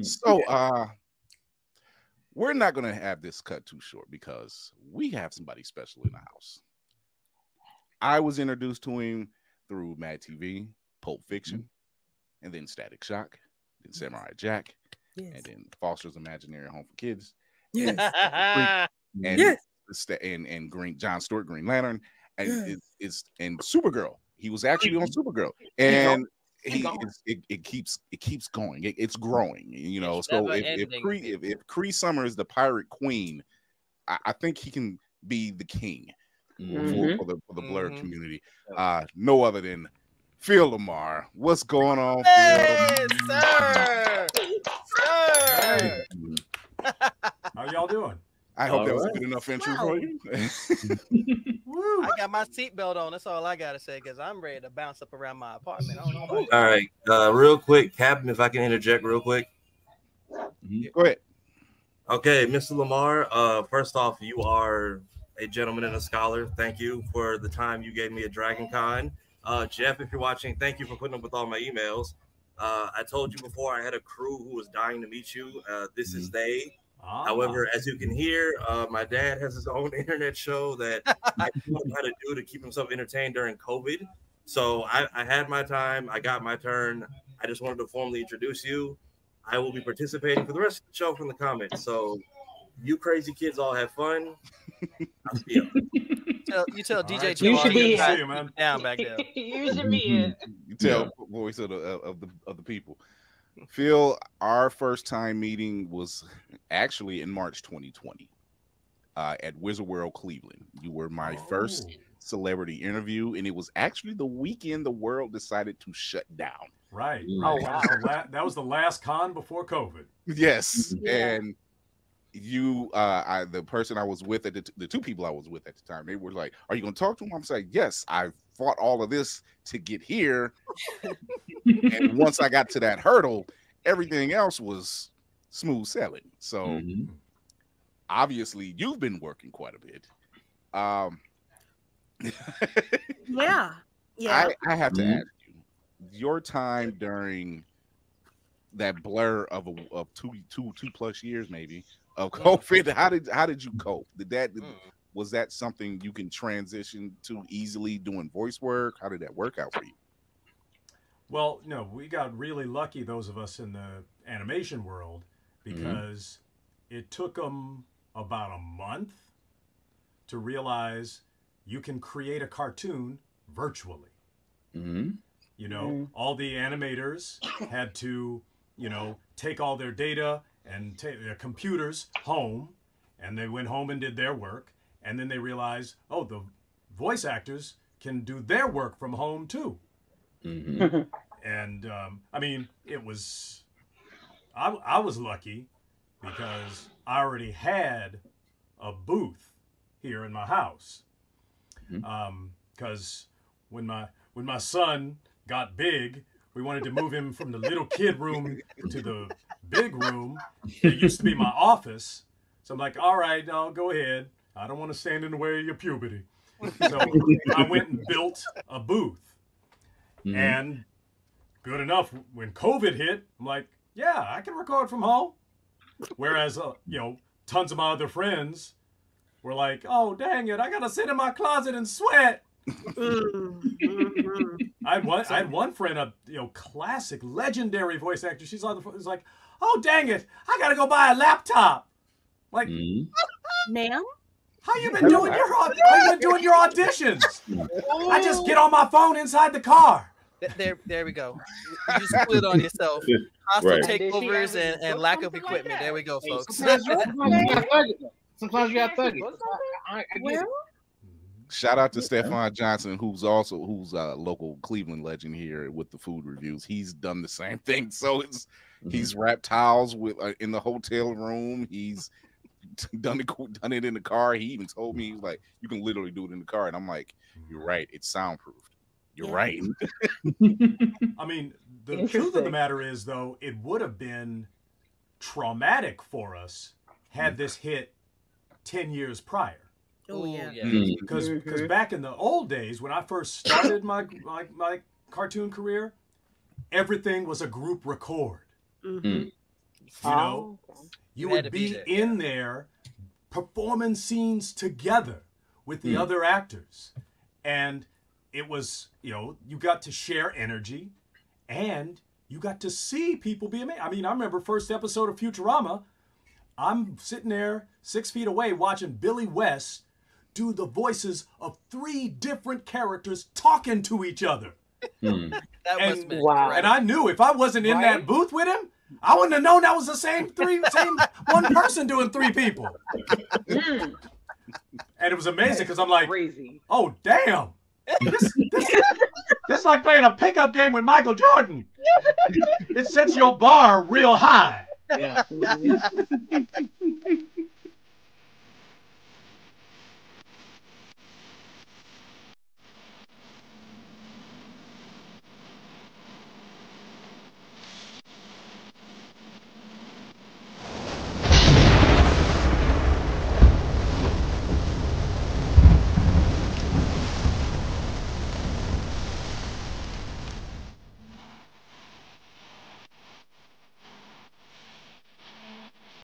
So, we're not going to have this cut too short because we have somebody special in the house. I was introduced to him through Mad TV, Pulp Fiction, and then Static Shock, then Samurai Jack, and then Foster's Imaginary Home for Kids, and and Green John Stewart, Green Lantern, and and Supergirl. He was actually on Supergirl, and it keeps going. It's growing, you know. So if Cree Summer is the pirate queen, I think he can be the king for the Blur community. No other than Phil LaMarr. What's going on, Hey, Phil? sir. Sir. How y'all doing? I hope that was a good enough intro for you. I got my seatbelt on. That's all I gotta say, because I'm ready to bounce up around my apartment. I don't know about all right, real quick, Captain, if I can interject real quick. Go ahead. Okay, Mr. LaMarr, first off, you are a gentleman and a scholar. Thank you for the time you gave me at Dragon Con. Jeff, if you're watching, thank you for putting up with all my emails. I told you before I had a crew who was dying to meet you. This is they. However, as you can hear, my dad has his own internet show that I don't know how to do to keep himself entertained during COVID. So I had my time. I got my turn. I just wanted to formally introduce you. I will be participating for the rest of the show from the comments. So you crazy kids all have fun. I'll see you. You tell DJ Right, you should be down back there. You should be You tell voice of the people. Phil, our first time meeting was actually in March 2020 at Wizard World Cleveland. You were my first celebrity interview, and it was actually the weekend the world decided to shut down. Right. That was the last con before COVID. Yes, and you, the person I was with, the two people I was with at the time, they were like, "Are you going to talk to him?" I'm saying, "Yes, I fought all of this to get here." And once I got to that hurdle, everything else was smooth sailing. So obviously you've been working quite a bit. Yeah. I have to ask you, your time during that blur of two plus years maybe of COVID, how did you cope? Was that something you can transition to easily doing voice work? How did that work out for you? Well, no, we got really lucky, those of us in the animation world, because it took them about a month to realize you can create a cartoon virtually. You know, all the animators had to, take all their data and take their computers home, and they went home and did their work. And then they realized, oh, the voice actors can do their work from home too. And I mean, it was, I was lucky because I already had a booth here in my house. Because when my son got big, we wanted to move him from the little kid room to the big room. It used to be my office. So I'm like, all right, no, go ahead. I don't want to stand in the way of your puberty. So I went and built a booth. And good enough, when COVID hit, I'm like, yeah, I can record from home. Whereas, tons of my other friends were like, oh, dang it, I got to sit in my closet and sweat. I had one friend, a classic, legendary voice actor. She's on the phone. It's like, oh, dang it, I got to go buy a laptop. Like, ma'am? How you been doing your auditions? I just get on my phone inside the car. There we go. You split on yourself. Hostile takeovers and lack of equipment. There we go, folks. Sometimes you got thuggy. I get it. Shout out to Stefan Johnson, who's a local Cleveland legend here with the food reviews. He's done the same thing. So he's wrapped towels in the hotel room. He's done it in the car. He even told me, he's like, you can literally do it in the car. And I'm like, you're right. It's soundproofed. You're right. I mean, the truth of the matter is, though, it would have been traumatic for us had this hit 10 years prior. Oh, yeah. Because back in the old days, when I first started my cartoon career, everything was a group record. You know, you would be in there performing scenes together with the other actors. And it was, you know, you got to share energy and you got to see people be amazed. I mean, I remember first episode of Futurama, I'm sitting there 6 feet away watching Billy West do the voices of 3 different characters talking to each other. That was wow. And I knew if I wasn't in that booth with him, I wouldn't have known that was the same one person doing 3 people. And it was amazing because I'm like, oh, damn. This like playing a pickup game with Michael Jordan. It sets your bar real high. Yeah.